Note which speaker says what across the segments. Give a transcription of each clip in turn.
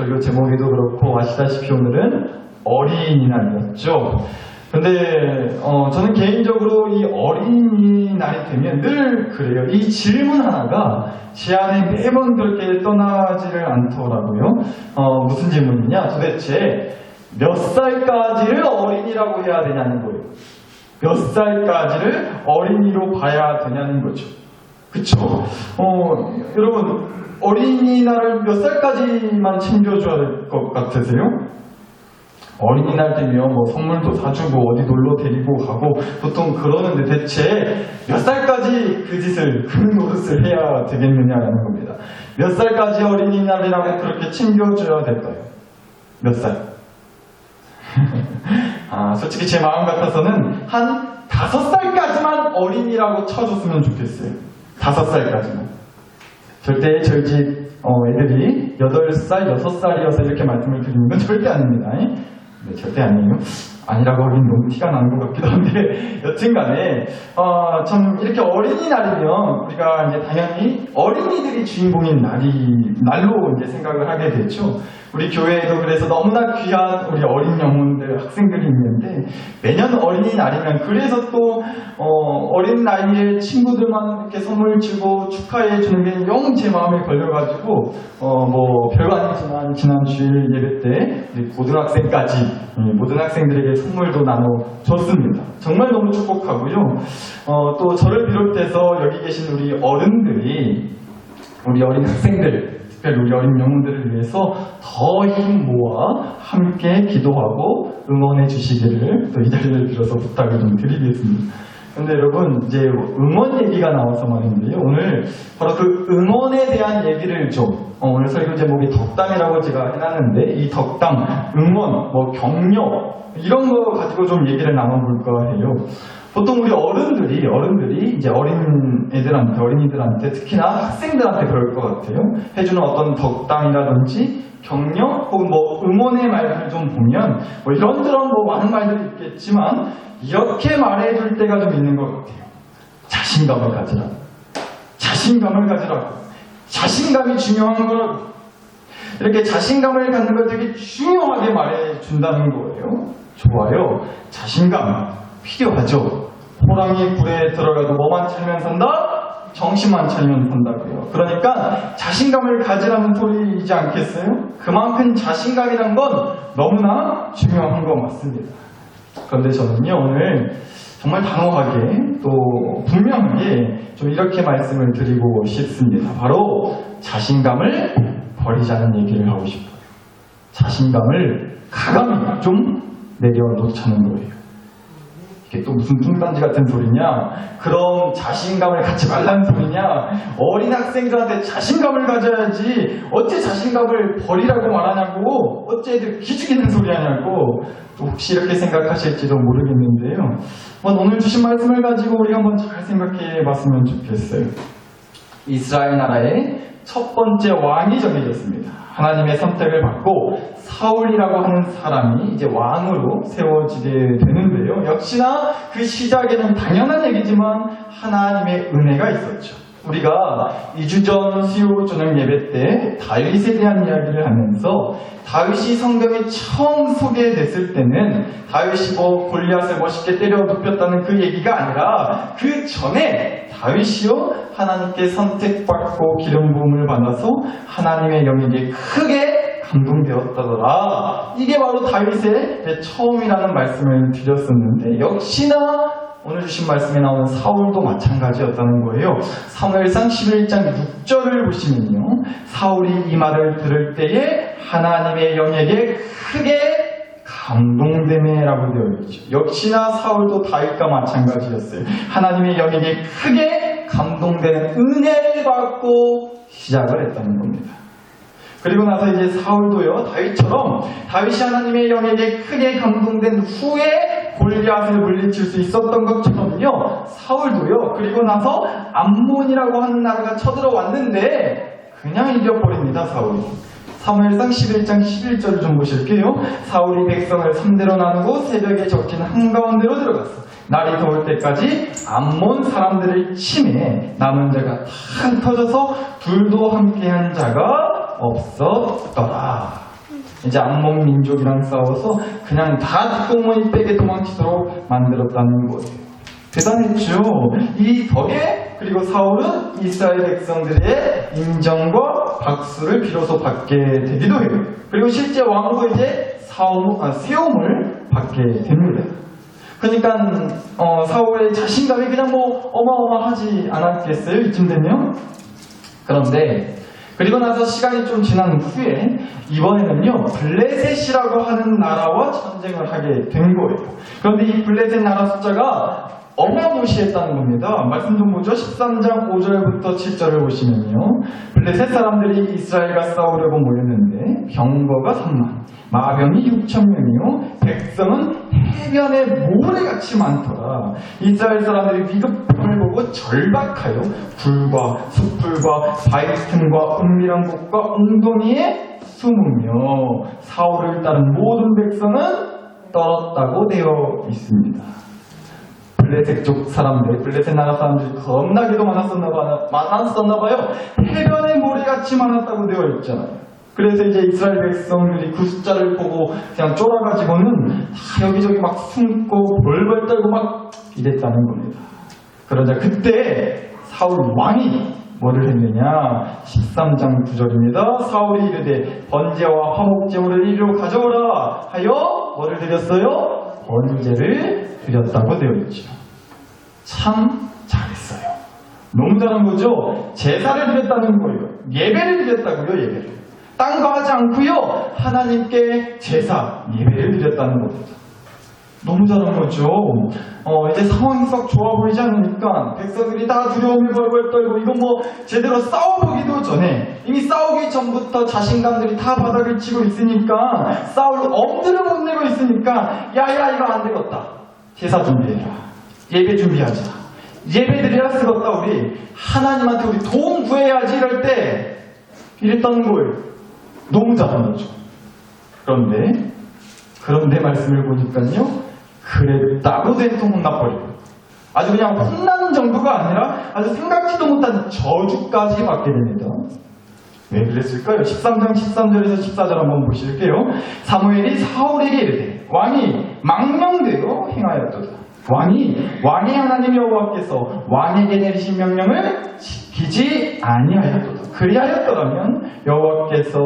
Speaker 1: 설교 제목에도 그렇고 아시다시피 오늘은 어린이날이었죠. 근데 저는 개인적으로 이 어린이날이 되면 늘 그래요. 이 질문 하나가 제 안에 매번 그렇게 떠나지를 않더라고요. 무슨 질문이냐? 도대체 몇 살까지를 어린이라고 해야 되냐는 거예요. 몇 살까지를 어린이로 봐야 되냐는 거죠. 그쵸? 여러분, 어린이날을 몇 살까지만 챙겨줘야 될 것 같으세요? 어린이날 되면 뭐 선물도 사주고 어디 놀러 데리고 가고 보통 그러는데 대체 몇 살까지 그 짓을, 그 노릇을 해야 되겠느냐라는 겁니다. 몇 살까지 어린이날이라고 그렇게 챙겨줘야 될까요? 몇 살? 솔직히 제 마음 같아서는 한 5살까지만 어린이라고 쳐줬으면 좋겠어요. 5살까지만. 절대 저희 집 애들이 8살, 6살이어서 이렇게 말씀을 드리는 건 절대 아닙니다. 네, 절대 아니에요. 아니라고 하긴 너무 티가 나는 것 같기도 한데, 여튼간에, 참, 이렇게 어린이날이면, 우리가 이제 당연히 어린이들이 주인공인 날로 이제 생각을 하게 됐죠. 우리 교회에도 그래서 너무나 귀한 우리 어린 영혼들, 학생들이 있는데, 매년 어린이날이면, 그래서 또, 어린 나이에 친구들만 이렇게 선물 주고 축하해 주는 게 영 제 마음에 걸려가지고, 별거 아니지만, 지난 주일 예배 때, 우리 고등학생까지, 모든 학생들에게 선물도 나눠줬습니다. 정말 너무 축복하고요. 또 저를 비롯해서 여기 계신 우리 어른들이 우리 어린 학생들, 특별히 우리 어린 영혼들을 위해서 더 힘 모아 함께 기도하고 응원해 주시기를 또 이 자리를 빌어서 부탁을 좀 드리겠습니다. 근데 여러분, 이제 응원 얘기가 나와서 말인데요. 오늘 바로 그 응원에 대한 얘기를 좀, 오늘 설교 제목이 덕담이라고 제가 해놨는데, 이 덕담, 응원, 격려, 이런 거 가지고 좀 얘기를 나눠볼까 해요. 보통 우리 어른들이 이제 어린이들한테, 특히나 학생들한테 그럴 것 같아요. 해주는 어떤 덕담이라든지, 격려, 혹은 응원의 말들을 좀 보면, 이런저런 많은 말들이 있겠지만, 이렇게 말해줄 때가 좀 있는 것 같아요. 자신감을 가지라고. 자신감을 가지라고. 자신감이 중요한 거라고. 이렇게 자신감을 갖는 걸 되게 중요하게 말해준다는 거예요. 좋아요. 자신감 필요하죠. 호랑이 굴에 들어가도 뭐만 차리면 산다? 정신만 차리면 산다고요. 그러니까 자신감을 가지라는 소리이지 않겠어요? 그만큼 자신감이란 건 너무나 중요한 거 맞습니다. 그런데 저는요, 오늘 정말 단호하게 또 분명하게 좀 이렇게 말씀을 드리고 싶습니다. 바로 자신감을 버리자는 얘기를 하고 싶어요. 자신감을 가감히 좀 내려놓자는 거예요. 이게 또 무슨 뚱딴지 같은 소리냐? 그럼 자신감을 갖지 말라는 소리냐? 어린 학생들한테 자신감을 가져야지 어째 자신감을 버리라고 말하냐고, 어째 애들 기죽이는 소리 하냐고, 또 혹시 이렇게 생각하실지도 모르겠는데요. 오늘 주신 말씀을 가지고 우리가 한번 잘 생각해 봤으면 좋겠어요. 이스라엘 나라의 첫 번째 왕이 정해졌습니다. 하나님의 선택을 받고 사울이라고 하는 사람이 이제 왕으로 세워지게 되는데요. 역시나 그 시작에는 당연한 얘기지만 하나님의 은혜가 있었죠. 우리가 2주 전 수요 저녁 예배 때 다윗에 대한 이야기를 하면서 다윗이 성경에 처음 소개됐을 때는 다윗이 골리앗을 멋있게 때려 눕혔다는 그 얘기가 아니라 그 전에 다윗이요 하나님께 선택받고 기름 부음을 받아서 하나님의 영에게 크게 감동되었다더라. 이게 바로 다윗의 처음이라는 말씀을 드렸었는데, 역시나 오늘 주신 말씀에 나오는 사울도 마찬가지였다는 거예요. 사무엘상 11장 6절을 보시면요, 사울이 이 말을 들을 때에 하나님의 영에게 크게 감동되네라고 되어 있죠. 역시나 사울도 다윗과 마찬가지였어요. 하나님의 영에게 크게 감동되는 은혜를 받고 시작을 했다는 겁니다. 그리고 나서 이제 사울도요, 다윗처럼 다윗이 하나님의 영에게 크게 감동된 후에 골리앗을 물리칠 수 있었던 것처럼요, 사울도요, 그리고 나서 암몬이라고 하는 나라가 쳐들어왔는데 그냥 이겨버립니다, 사울이. 사무엘상 11장 11절을 좀 보실게요. 사울이 백성을 3대로 나누고 새벽에 적힌 한가운데로 들어갔어. 날이 더울 때까지 암몬 사람들을 침해 남은 자가 탁 터져서 둘도 함께한 자가 없었더라. 이제 암몬 민족이랑 싸워서 그냥 다 뒷공무니 빼게 도망치도록 만들었다는 거예요. 대단했죠. 이 덕에 그리고 사울은 이스라엘 백성들의 인정과 박수를 비로소 받게 되기도 해요. 그리고 실제 왕으로 이제 세움을 받게 됩니다. 그러니까 사울의 자신감이 그냥 뭐 어마어마하지 않았겠어요, 이쯤 되면? 그런데 그리고 나서 시간이 좀 지난 후에 이번에는요 블레셋이라고 하는 나라와 전쟁을 하게 된 거예요. 그런데 이 블레셋 나라 숫자가 어마무시했다는 겁니다. 말씀 좀 보죠. 13장 5절부터 7절을 보시면요. 블레셋 사람들이 이스라엘과 싸우려고 모였는데 병거가 3만, 마병이 6,000명이요. 백성은 해변에 모래같이 많더라. 이스라엘 사람들이 위급함을 보고 절박하여 굴과 숯불과 바위 틈과 은밀한 곳과 웅덩이에 숨으며 사울을 따른 모든 백성은 떨었다고 되어 있습니다. 블레셋 쪽 사람들, 블레셋 나라 사람들이 겁나게도 많았었나봐요. 해변에 모래같이 많았다고 되어 있잖아요. 그래서 이제 이스라엘 백성들이 그 숫자를 보고 그냥 쫄아가지고는 다 여기저기 막 숨고 벌벌 떨고 막 이랬다는 겁니다. 그러자 그때 사울 왕이 뭐를 했느냐? 13장 9절입니다. 사울이 이르되 번제와 화목제물을 이리로 가져오라 하여 뭐를 드렸어요? 번제를 드렸다고 되어 있죠. 참 잘했어요. 너무 잘한 거죠? 제사를 드렸다는 거예요. 예배를 드렸다고요, 예배를. 딴 거 하지 않고요. 하나님께 제사, 예배를 드렸다는 겁니다. 너무 잘한 거죠. 이제 상황이 썩 좋아 보이지 않으니까 백성들이 다 두려움에 벌벌 떨고 이거 뭐 제대로 싸워보기도 전에 이미 싸우기 전부터 자신감들이 다 바닥을 치고 있으니까 싸울 엄두를 못 내고 있으니까 야야 이거 안 되겠다. 제사 준비해라. 예배 준비하자. 예배 드려야 쓰겠다. 우리 하나님한테 우리 도움 구해야지 이럴 때 이랬다는 거예요. 너무 잘한 거죠. 그런데 말씀을 보니까요. 그랬다고 된통 혼나버리고 아주 그냥 혼나는 정도가 아니라 아주 생각지도 못한 저주까지 받게 됩니다. 왜 그랬을까요? 13장 13절에서 14절 한번 보실게요. 사무엘이 사울에게 이르되 왕이 망명대로 행하였도다. 왕의 하나님 여호와께서 왕에게 내리신 명령을 지키지 아니하였도다. 그리하였더라면 여호와께서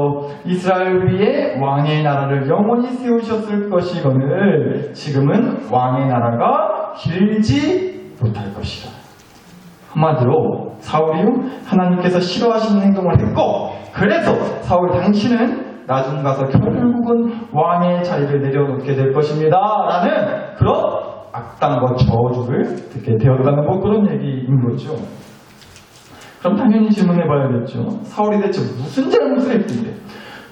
Speaker 1: 이스라엘 위에 왕의 나라를 영원히 세우셨을 것이거늘 지금은 왕의 나라가 길지 못할 것이다. 한마디로 사울이요 하나님께서 싫어하시는 행동을 했고 그래서 사울 당신은 나중 가서 결국은 왕의 자리를 내려놓게 될 것입니다 라는 그런 악당과 저주를 듣게 되었다는 뭐 그런 얘기인 거죠. 그럼 당연히 질문해 봐야겠죠. 사울이 대체 무슨 잘못을 했길래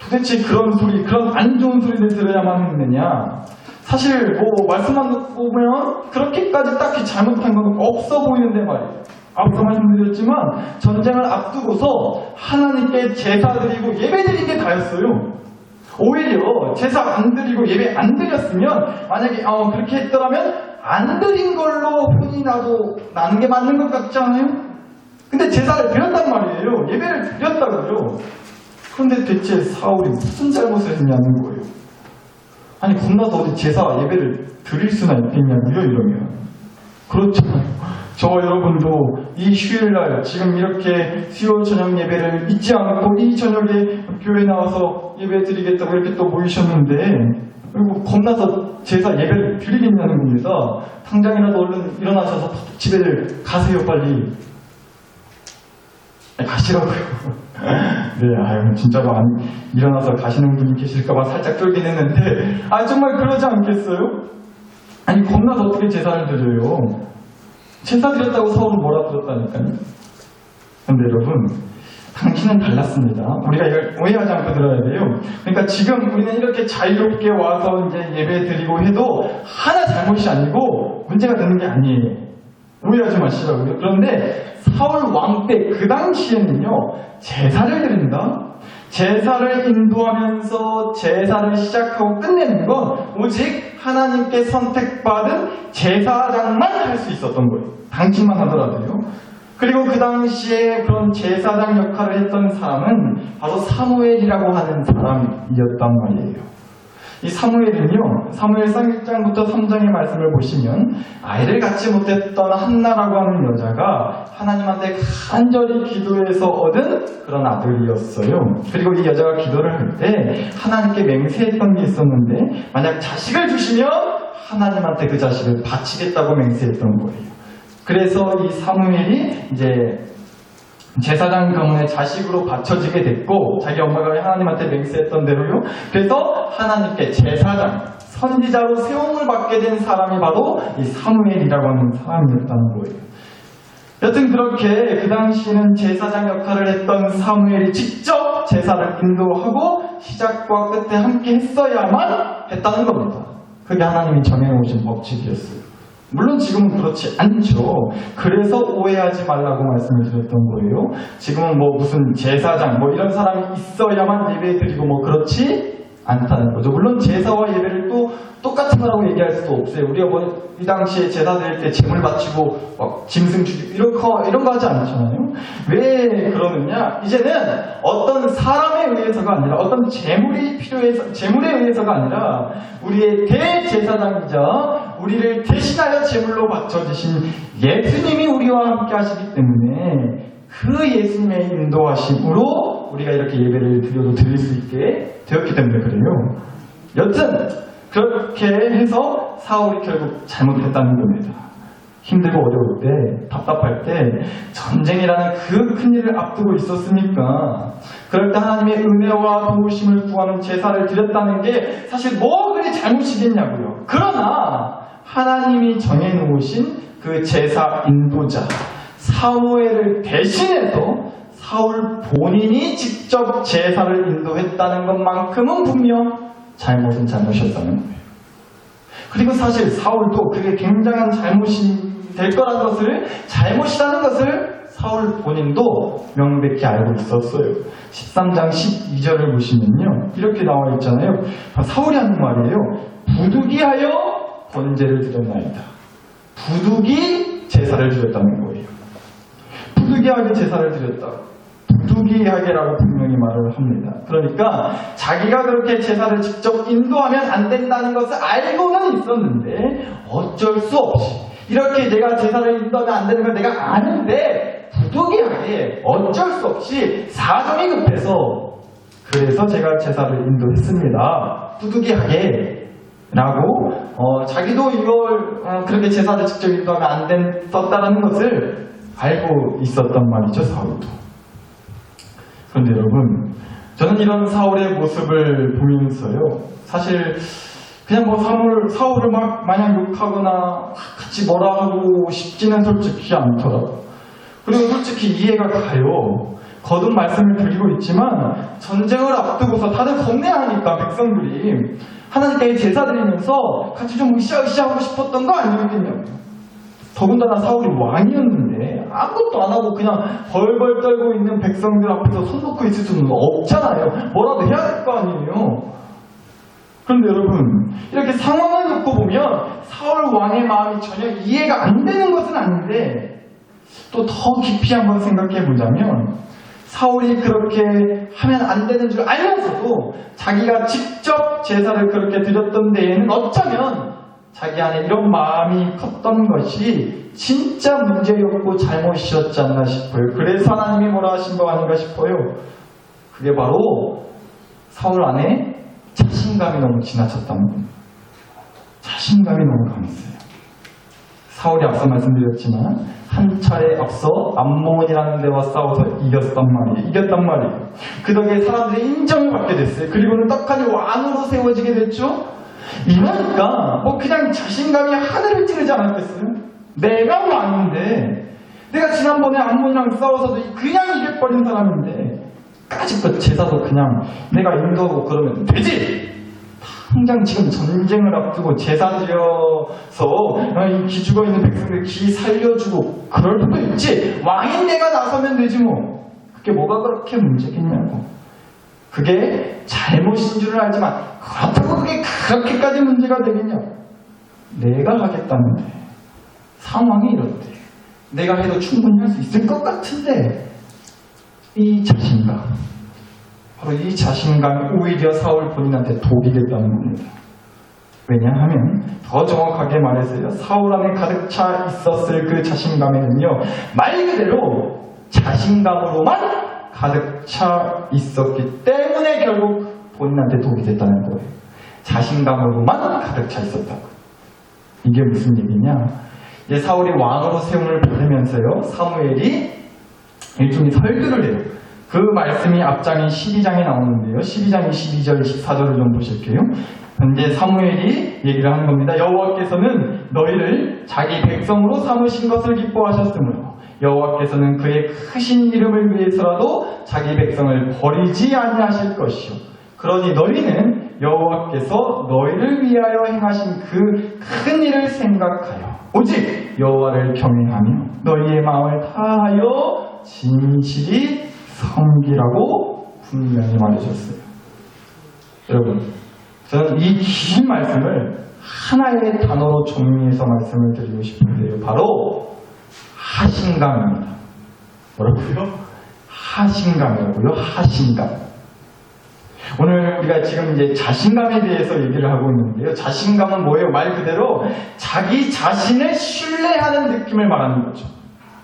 Speaker 1: 도대체 그런 소리, 그런 안 좋은 소리를 들어야만 했느냐. 사실 뭐 말씀만 듣고 보면 그렇게까지 딱히 잘못한 건 없어 보이는데 말이에요. 앞서 말씀드렸지만 전쟁을 앞두고서 하나님께 제사 드리고 예배 드린 게 다였어요. 오히려 제사 안 드리고 예배 안 드렸으면 만약에 그렇게 했더라면 안 드린 걸로 혼이 나는 게 맞는 것 같지 않아요? 근데 제사를 드렸단 말이에요. 예배를 드렸다고요. 그런데 대체 사울이 무슨 잘못을 했냐는 거예요. 아니 겁나서 어디 제사 예배를 드릴 수나 있겠냐고요 이러면. 그렇잖아요. 저와 여러분도 이 휴일날 지금 이렇게 수요 저녁 예배를 잊지 않고 이 저녁에 교회에 나와서 예배 드리겠다고 이렇게 또 모이셨는데 그리고 겁나서 제사 예배를 드리겠냐는 겁니다. 당장이라도 얼른 일어나셔서 집에들 가세요 빨리. 가시라고요. 네, 진짜로 일어나서 가시는 분이 계실까봐 살짝 쫄긴 했는데 정말 그러지 않겠어요? 아니 겁나서 어떻게 제사를 드려요? 제사 드렸다고 사울은 뭐라 들었다니까요. 근데 여러분 당신은 달랐습니다. 우리가 이걸 오해하지 않고 들어야 돼요. 그러니까 지금 우리는 이렇게 자유롭게 와서 이제 예배 드리고 해도 하나 잘못이 아니고 문제가 되는 게 아니에요. 오해하지 마시라고요. 그런데 사울 왕 때 그 당시에는요 제사를 드린다. 제사를 인도하면서 제사를 시작하고 끝내는 건 오직 하나님께 선택받은 제사장만 할 수 있었던 거예요. 당신만 하더라도요. 그리고 그 당시에 그런 제사장 역할을 했던 사람은 바로 사무엘이라고 하는 사람이었단 말이에요. 이 사무엘은요, 사무엘상 1장부터 3장의 말씀을 보시면 아이를 갖지 못했던 한나라고 하는 여자가 하나님한테 간절히 기도해서 얻은 그런 아들이었어요. 그리고 이 여자가 기도를 할 때 하나님께 맹세했던 게 있었는데, 만약 자식을 주시면 하나님한테 그 자식을 바치겠다고 맹세했던 거예요. 그래서 이 사무엘이 이제 제사장 가문의 자식으로 바쳐지게 됐고, 자기 엄마가 하나님한테 맹세했던 대로요. 그래서 하나님께 제사장, 선지자로 세움을 받게 된 사람이 바로 이 사무엘이라고 하는 사람이었다는 거예요. 여튼 그렇게 그 당시에는 제사장 역할을 했던 사무엘이 직접 제사를 인도하고 시작과 끝에 함께 했어야만 했다는 겁니다. 그게 하나님이 정해놓으신 법칙이었어요. 물론 지금은 그렇지 않죠. 그래서 오해하지 말라고 말씀을 드렸던 거예요. 지금은 뭐 무슨 제사장 뭐 이런 사람이 있어야만 예배 드리고 뭐 그렇지 않다는 거죠. 물론 제사와 예배를 또 똑같은 거라고 얘기할 수도 없어요. 우리가 뭐 이 당시에 제사 드릴 때 제물 바치고 막 짐승 죽이고 이런 거 하지 않잖아요. 왜 그러느냐? 이제는 어떤 사람에 의해서가 아니라, 어떤 제물에 의해서가 아니라 우리의 대제사장이자 우리를 대신하여 제물로 바쳐주신 예수님이 우리와 함께 하시기 때문에 그 예수님의 인도하심으로 우리가 이렇게 예배를 드려도 드릴 수 있게 되었기 때문에 그래요. 여튼 그렇게 해서 사울이 결국 잘못했다는 겁니다. 힘들고 어려울 때, 답답할 때, 전쟁이라는 그 큰일을 앞두고 있었으니까 그럴 때 하나님의 은혜와 도우심을 구하는 제사를 드렸다는 게 사실 뭐 그리 잘못이겠냐고요. 그러나 하나님이 정해놓으신 그 제사 인도자 사무엘을 대신해서 사울 본인이 직접 제사를 인도했다는 것만큼은 분명 잘못은 잘못이었다는 거예요. 그리고 사실 사울도 그게 굉장한 잘못이 될 거라는 것을, 잘못이라는 것을 사울 본인도 명백히 알고 있었어요. 13장 12절을 보시면요, 이렇게 나와 있잖아요. 사울이 하는 말이에요. 부득이하여 번제를 드렸나이다. 부득이 제사를 드렸다는 거예요. 부득이하게 제사를 드렸다. 부득이하게라고 분명히 말을 합니다. 그러니까 자기가 그렇게 제사를 직접 인도하면 안 된다는 것을 알고는 있었는데 어쩔 수 없이, 이렇게 내가 제사를 인도하면 안 되는 걸 내가 아는데 부득이하게 어쩔 수 없이 사정이 급해서, 그래서 제가 제사를 인도했습니다. 부득이하게 라고 자기도 이걸 그렇게 제사를 직접 인도하면 안 됐다는 것을 알고 있었단 말이죠, 사울도. 그런데 여러분, 저는 이런 사울의 모습을 보면서요, 사실 그냥 뭐 사울을 막 마냥 욕하거나 같이 뭐라 하고 싶지는 솔직히 않더라고요. 그리고 솔직히 이해가 가요. 거듭 말씀을 드리고 있지만 전쟁을 앞두고서 다들 겁내하니까 백성들이 하나님께 제사 드리면서 같이 좀 으쌰으쌰하고 싶었던 거 아니겠냐고요. 더군다나 사울이 왕이었는데 아무것도 안 하고 그냥 벌벌 떨고 있는 백성들 앞에서 손 놓고 있을 수는 없잖아요. 뭐라도 해야 될 거 아니에요. 그런데 여러분, 이렇게 상황을 놓고 보면 사울 왕의 마음이 전혀 이해가 안 되는 것은 아닌데, 또 더 깊이 한번 생각해 보자면 사울이 그렇게 하면 안 되는 줄 알면서도 자기가 직접 제사를 그렇게 드렸던 데에는 어쩌면 자기 안에 이런 마음이 컸던 것이 진짜 문제였고 잘못이었지 않나 싶어요. 그래서 하나님이 뭐라 하신 거 아닌가 싶어요. 그게 바로 사울 안에 자신감이 너무 지나쳤다는 겁니다. 자신감이 너무 강했어요. 사울이 앞서 말씀드렸지만 한 차례 앞서 암몬이라는 데와 싸워서 이겼단 말이에요. 그 덕에 사람들의 인정을 받게 됐어요. 그리고는 떡하니 왕으로 세워지게 됐죠. 이러니까 뭐 그냥 자신감이 하늘을 찌르지 않았겠어요? 내가 왕인데, 내가 지난번에 암몬이랑 싸워서도 그냥 이겨버린 사람인데 까짓것 제사도 그냥 내가 인도하고 그러면 되지! 당장 지금 전쟁을 앞두고 제사 드려서 이 죽어있는 백성들 기 살려주고 그럴 수도 있지. 왕인 내가 나서면 되지 뭐. 그게 뭐가 그렇게 문제겠냐고. 그게 잘못인 줄은 알지만 그렇다고 그게 그렇게까지 문제가 되겠냐. 내가 하겠다는데, 상황이 이렇대, 내가 해도 충분히 할 수 있을 것 같은데 이 자신감, 바로 이 자신감이 오히려 사울 본인한테 독이 됐다는 겁니다. 왜냐하면 더 정확하게 말해서요, 사울 안에 가득 차 있었을 그 자신감에는요, 말 그대로 자신감으로만 가득 차 있었기 때문에 결국 본인한테 독이 됐다는 거예요. 자신감으로만 가득 차 있었다고. 이게 무슨 얘기냐? 이제 사울이 왕으로 세움을 받으면서요, 사무엘이 일종의 설교를 해요. 그 말씀이 앞장인 12장에 나오는데요. 12장 22절 24절을 좀 보실게요. 현재 사무엘이 얘기를 하는 겁니다. 여호와께서는 너희를 자기 백성으로 삼으신 것을 기뻐하셨으므로 여호와께서는 그의 크신 이름을 위해서라도 자기 백성을 버리지 아니하실 것이요. 그러니 너희는 여호와께서 너희를 위하여 행하신 그 큰 일을 생각하여 오직 여호와를 경외하며 너희의 마음을 다하여 진실이 섬기라고 분명히 말해줬어요. 여러분, 저는 이 긴 말씀을 하나의 단어로 정리해서 말씀을 드리고 싶은데요. 바로 하신감입니다. 뭐라고요? 하신감이라고요. 하신감. 오늘 우리가 지금 이제 자신감에 대해서 얘기를 하고 있는데요. 자신감은 뭐예요? 말 그대로 자기 자신을 신뢰하는 느낌을 말하는 거죠.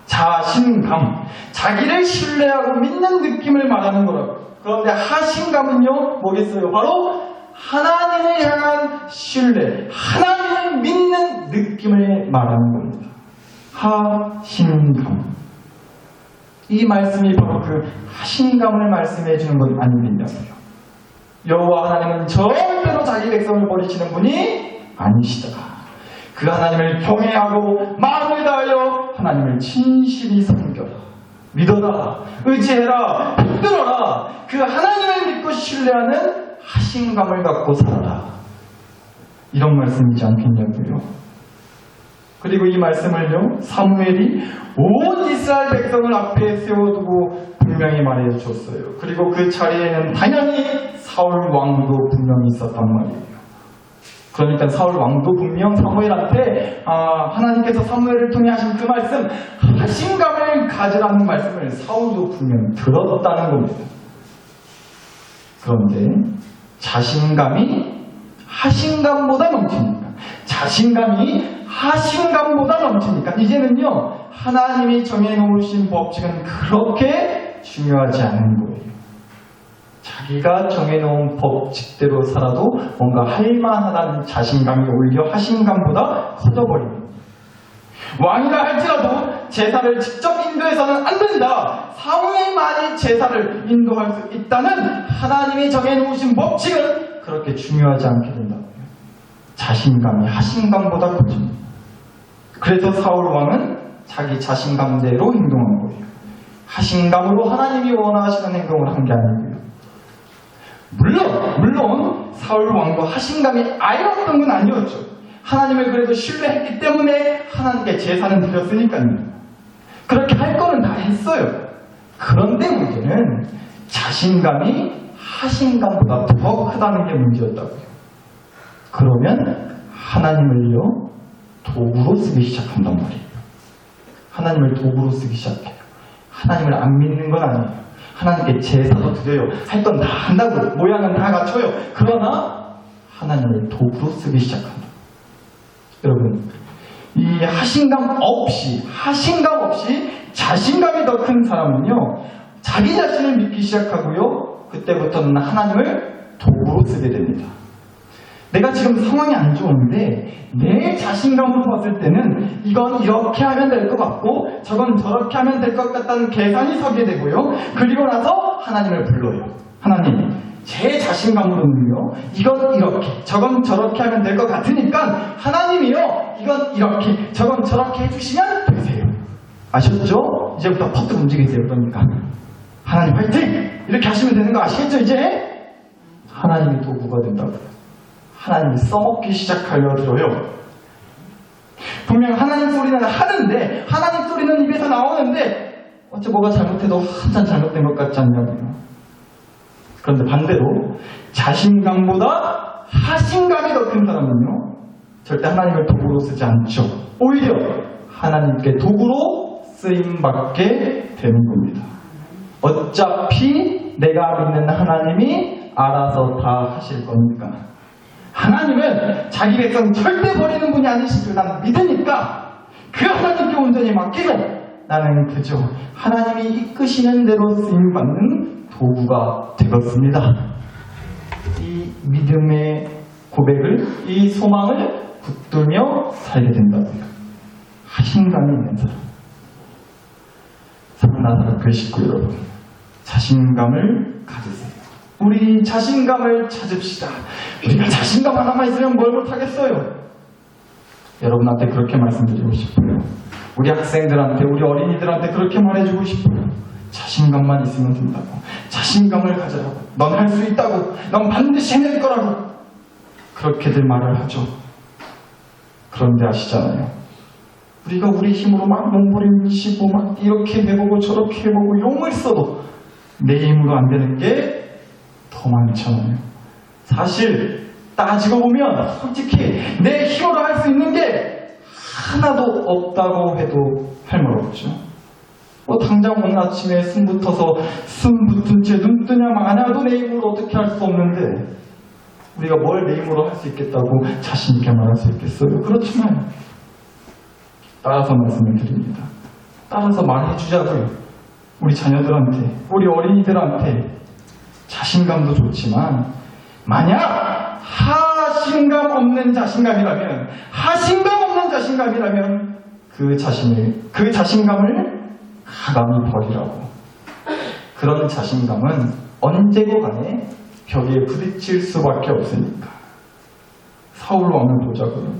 Speaker 1: 자신감, 자기를 신뢰하고 믿는 느낌을 말하는 거라고. 그런데 하신감은요, 뭐겠어요? 바로 하나님을 향한 신뢰, 하나님을 믿는 느낌을 말하는 겁니다. 하신감. 이 말씀이 바로 그 하신감을 말씀해 주는 것 아니겠냐고요. 여호와 하나님은 절대로 자기 백성을 버리시는 분이 아니시다. 그 하나님을 경외하고 마음을 다하여 하나님을 진실히 섬겨라. 믿어라. 의지해라. 붙들어라. 그 하나님을 믿고 신뢰하는 하신감을 갖고 살아라. 이런 말씀이지 않겠냐고요. 그리고 이 말씀을요, 사무엘이 온 이스라엘 백성을 앞에 세워두고 분명히 말해줬어요. 그리고 그 자리에는 당연히 사울 왕도 분명히 있었단 말이에요. 그러니까 사울 왕도 분명 사무엘한테 하나님께서 사무엘을 통해 하신 그 말씀, 하신감을 가지라는 말씀을 사울도 분명히 들었다는 겁니다. 그런데 자신감이 하신감보다 넘치니까, 자신감이 하신감보다 넘치니까 이제는요, 하나님이 정해놓으신 법칙은 그렇게 중요하지 않은 거예요. 자기가 정해놓은 법칙대로 살아도 뭔가 할만하다는 자신감이 오히려 하신감보다 커져버립니다. 왕이라 할지라도 제사를 직접 인도해서는 안 된다. 사무엘만이 제사를 인도할 수 있다는 하나님이 정해놓으신 법칙은 그렇게 중요하지 않게 된다고요. 자신감이 하신감보다 커집니다. 그래서 사울 왕은 자기 자신감대로 행동한 거예요. 하신감으로 하나님이 원하시는 행동을 한 게 아니고요. 물론 사울 왕도 하신감이 아예 없던 건 아니었죠. 하나님을 그래도 신뢰했기 때문에 하나님께 제사는 드렸으니까요. 그렇게 할 거는 다 했어요. 그런데 문제는 자신감이 하신감보다 더 크다는 게 문제였다고요. 그러면 하나님을요, 도구로 쓰기 시작한단 말이에요. 하나님을 도구로 쓰기 시작해요. 하나님을 안 믿는 건 아니에요. 하나님께 제사도 드려요. 할 건 다 한다고요. 모양은 다 갖춰요. 그러나 하나님을 도구로 쓰기 시작한다. 여러분, 이 하신감 없이 자신감이 더 큰 사람은요, 자기 자신을 믿기 시작하고요, 그때부터는 하나님을 도구로 쓰게 됩니다. 내가 지금 상황이 안 좋은데 내 자신감으로 봤을 때는 이건 이렇게 하면 될 것 같고 저건 저렇게 하면 될 것 같다는 계산이 서게 되고요. 그리고 나서 하나님을 불러요. 하나님, 제 자신감으로는요, 이건 이렇게 저건 저렇게 하면 될 것 같으니까 하나님이요, 이건 이렇게 저건 저렇게 해주시면 되세요. 아셨죠? 이제부터 퍼뜩 움직이세요. 그러니까 하나님 화이팅! 이렇게 하시면 되는 거 아시겠죠? 이제 하나님이 도구가 된다고요. 하나님이 써먹기 시작하려 들어요. 분명 하나님 소리는 하는데, 하나님 소리는 입에서 나오는데 어째 뭐가 잘못해도 한참 잘못된 것 같지 않냐고요. 그런데 반대로 자신감보다 하신감이 더 큰 사람은요, 절대 하나님을 도구로 쓰지 않죠. 오히려 하나님께 도구로 쓰임받게 되는 겁니다. 어차피 내가 믿는 하나님이 알아서 다 하실 거니까. 하나님은 자기 백성 절대 버리는 분이 아니신 줄 난 믿으니까 그 하나님께 온전히 맡기고 나는 그저 하나님이 이끄시는 대로 쓰임받는 도구가 되었습니다. 이 믿음의 고백을, 이 소망을 붙들며 살게 된다고요. 자신감이 있는 사람. 사랑하는 그 식구 여러분, 자신감을 가지세요. 우리 자신감을 찾읍시다. 우리가 자신감 하나만 있으면 뭘 못하겠어요. 여러분한테 그렇게 말씀드리고 싶어요. 우리 학생들한테, 우리 어린이들한테 그렇게 말해주고 싶어요. 자신감만 있으면 된다고. 자신감을 가져라고. 넌 할 수 있다고. 넌 반드시 해낼 거라고. 그렇게들 말을 하죠. 그런데 아시잖아요. 우리가 우리 힘으로 막 몸부림치고 막 이렇게 해보고 저렇게 해보고 용을 써도 내 힘으로 안 되는 게 더 많잖아요. 사실 따지고 보면 솔직히 내 힘으로 할 수 있는 게 하나도 없다고 해도 할 말 없죠. 뭐 당장 오늘 아침에 숨 붙어서 숨 붙은 채 눈 뜨냐 마냐도 내 힘으로 어떻게 할 수 없는데 우리가 뭘 내 힘으로 할 수 있겠다고 자신 있게 말할 수 있겠어요? 그렇지만 따라서 말씀을 드립니다. 따라서 말해주자고요. 우리 자녀들한테, 우리 어린이들한테 자신감도 좋지만 만약 하신감 없는 자신감이라면 그 자신감을 가감히 버리라고. 그런 자신감은 언제고 간에 벽에 부딪힐 수밖에 없으니까. 사울 왕을 보자고요.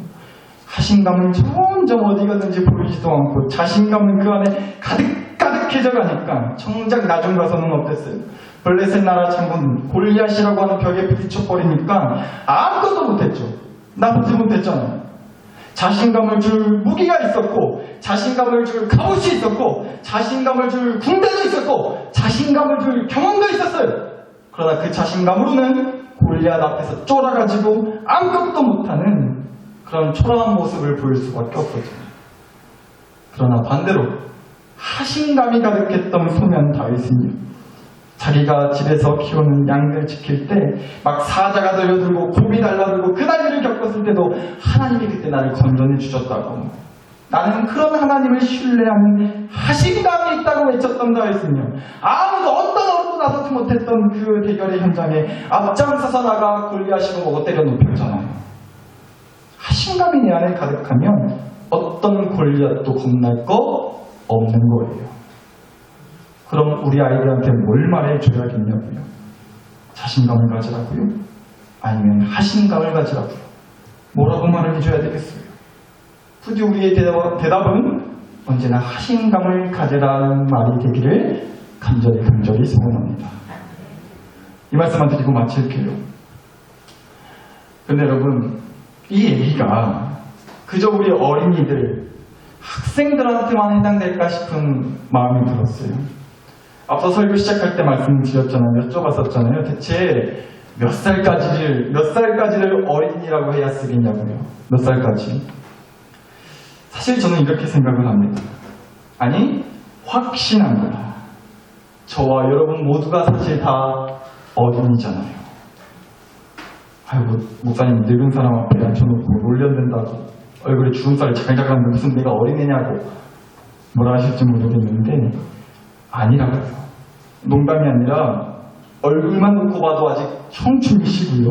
Speaker 1: 하신감은 점점 어디 갔는지 보이지도 않고 자신감은 그 안에 가득가득해져 가니까 정작 나중 가서는 어땠어요? 블레셋 나라 장군 골리앗이라고 하는 벽에 부딪혀버리니까 아무것도 못했죠. 나쁘지 못했잖아요. 자신감을 줄 무기가 있었고, 자신감을 줄 갑옷이 있었고, 자신감을 줄 군대도 있었고, 자신감을 줄 경험도 있었어요. 그러나 그 자신감으로는 골리앗 앞에서 쫄아가지고 아무것도 못하는 그런 초라한 모습을 보일 수밖에 없었죠. 그러나 반대로 하신감이 가득했던 소년 다윗은요, 자기가 집에서 키우는 양들 지킬 때 막 사자가 들려들고 곰이 달라들고 그 난리를 겪었을 때도 하나님이 그때 나를 건져내 주셨다고. 나는 그런 하나님을 신뢰하는 하신감이 있다고 외쳤던 다윗은요, 아무도 어떤 어른도 나서지 못했던 그 대결의 현장에 앞장서서 나가 골리앗이고 뭐고 때려 눕혔잖아요. 하신감이 내 안에 가득하면 어떤 골리앗도 겁날 거 없는 거예요. 그럼 우리 아이들한테 뭘 말해줘야겠냐고요? 자신감을 가지라고요? 아니면 하신감을 가지라고요? 뭐라고 말을 해줘야 되겠어요? 부디 우리의 대답은 언제나 하신감을 가지라는 말이 되기를 간절히 소원합니다. 이 말씀만 드리고 마칠게요. 근데 여러분, 이 얘기가 그저 우리 어린이들, 학생들한테만 해당될까 싶은 마음이 들었어요. 앞서 설교 시작할 때 말씀드렸잖아요. 여쭤봤었잖아요. 대체 몇 살까지를 어린이라고 해야 쓰겠냐고요. 몇 살까지? 사실 저는 이렇게 생각을 합니다. 아니, 확신합니다. 저와 여러분 모두가 사실 다 어린이잖아요. 아이고, 목사님 늙은 사람 앞에 앉혀놓고 놀려댄다고 얼굴에 주름살이 자글자글한데 무슨 내가 어린애냐고 뭐라 하실지 모르겠는데 아니라고요. 농담이 아니라 얼굴만 놓고 봐도 아직 청춘이시고요.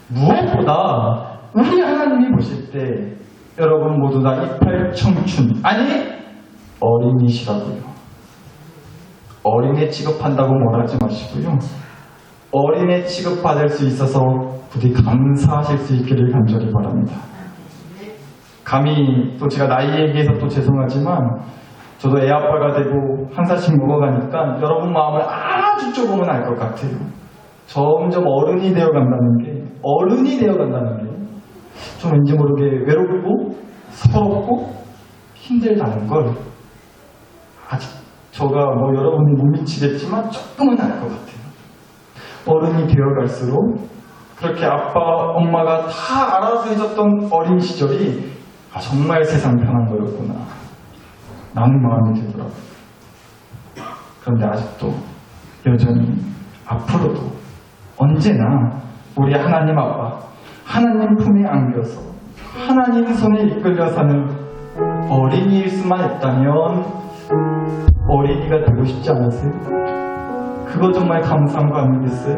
Speaker 1: 무엇보다 우리 하나님이 보실 때 여러분 모두 다 이팔 청춘, 아니 어린이시라고요. 어린애 취급한다고 뭐라하지 마시고요. 어린애 취급받을 수 있어서 부디 감사하실 수 있기를 간절히 바랍니다. 감히 또 제가 나이 얘기해서 또 죄송하지만 저도 애 아빠가 되고 한 살씩 먹어가니까 여러분 마음을 아주 조금은 알 것 같아요. 점점 어른이 되어간다는 게 좀 왠지 모르게 외롭고 서럽고 힘들다는 걸 아직 저가 뭐 여러분이 못 미치겠지만 조금은 알 것 같아요. 어른이 되어갈수록 그렇게 아빠, 엄마가 다 알아서 해줬던 어린 시절이 정말 세상 편한 거였구나. 나는 마음이 들더라고요. 그런데 아직도 여전히 앞으로도 언제나 우리 하나님 아빠, 하나님 품에 안겨서 하나님 손에 이끌려 사는 어린이일 수만 있다면 어린이가 되고 싶지 않으세요? 그거 정말 감사한 거 아니겠어요?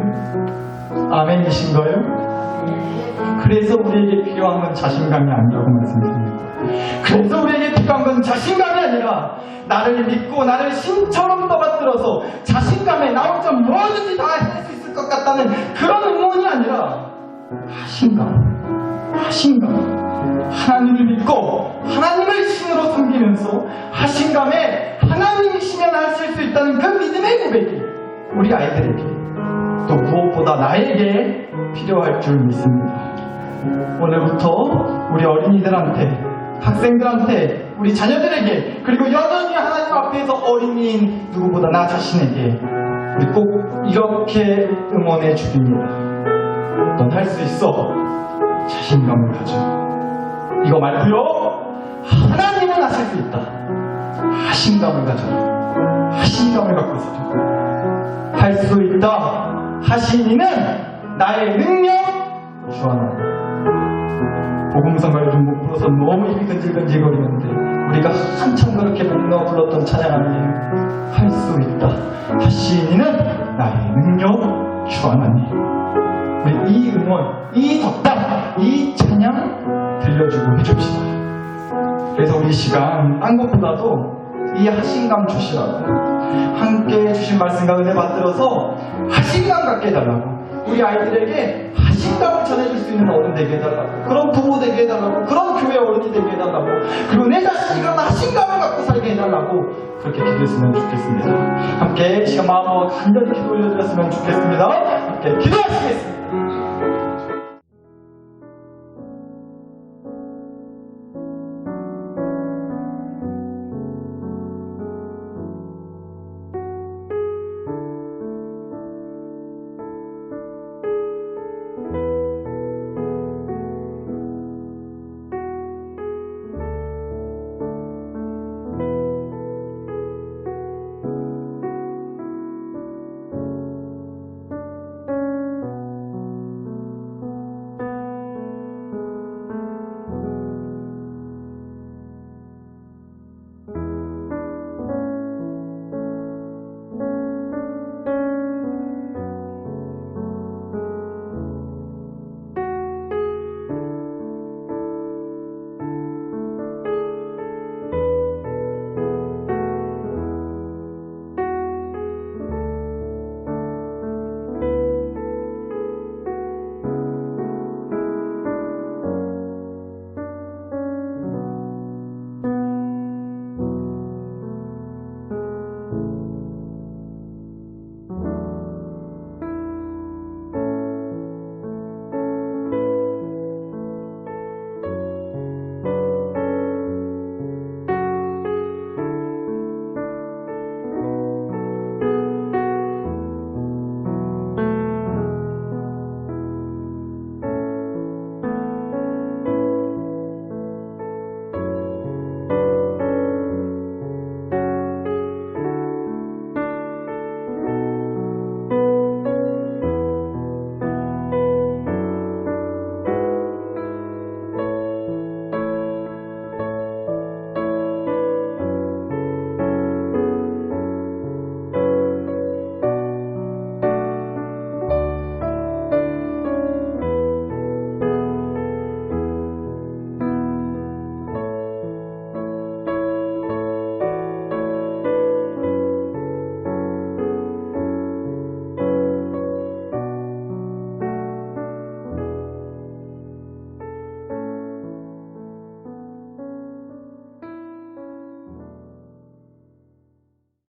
Speaker 1: 아멘이신가요? 그래서 우리에게 필요한 건 자신감이 아니라고 말씀드립니다. 그래서 우리에게 필요한 건 자신감이 아니라 나를 믿고 나를 신처럼 떠받들어서 자신감에 나 혼자 뭐든지 다 할 수 있을 것 같다는 그런 의문이 아니라 하신감. 하나님을 믿고 하나님을 신으로 섬기면서 하신감에 하나님이시면 하실 수 있다는 그 믿음의 고백이 우리 아이들에게 또 무엇보다 나에게 필요할 줄 믿습니다. 오늘부터 우리 어린이들한테, 학생들한테, 우리 자녀들에게, 그리고 여전히 하나님 앞에서 어린이인 누구보다 나 자신에게 우리 꼭 이렇게 응원해 주립니다. 넌 할 수 있어. 자신감을 가져. 이거 말고요. 하나님은 하실 수 있다. 하신감을 가져. 하신감을 갖고 있어. 할 수 있다. 하신 이는 나의 능력 주 하나. 복음성가를 좀 못 불러서 너무 입이 근질근질거리는데 우리가 한참 그렇게 목 넣어 불렀던 찬양 아니에요. 할 수 있다. 하신 이는 나의 능력 주 하나님. 우리 이 응원, 이 덕담, 이 찬양 들려주고 해줍시다. 그래서 우리 시간 딴 것보다도 이 하신감 주시라고 함께 주신 말씀과 은혜 받들어서 하신감 갖게 해달라고 우리 아이들에게 하신감을 전해줄 수 있는 어른 되게 해달라고 그런 부모 되게 해달라고 그런 교회 어른이 되게 해달라고 그리고 내 자신이 그런 하신감을 갖고 살게 해달라고 그렇게 기도했으면 좋겠습니다. 함께 시간 마음으로 간절히 기도 올려드렸으면 좋겠습니다. 함께 기도하시겠습니다.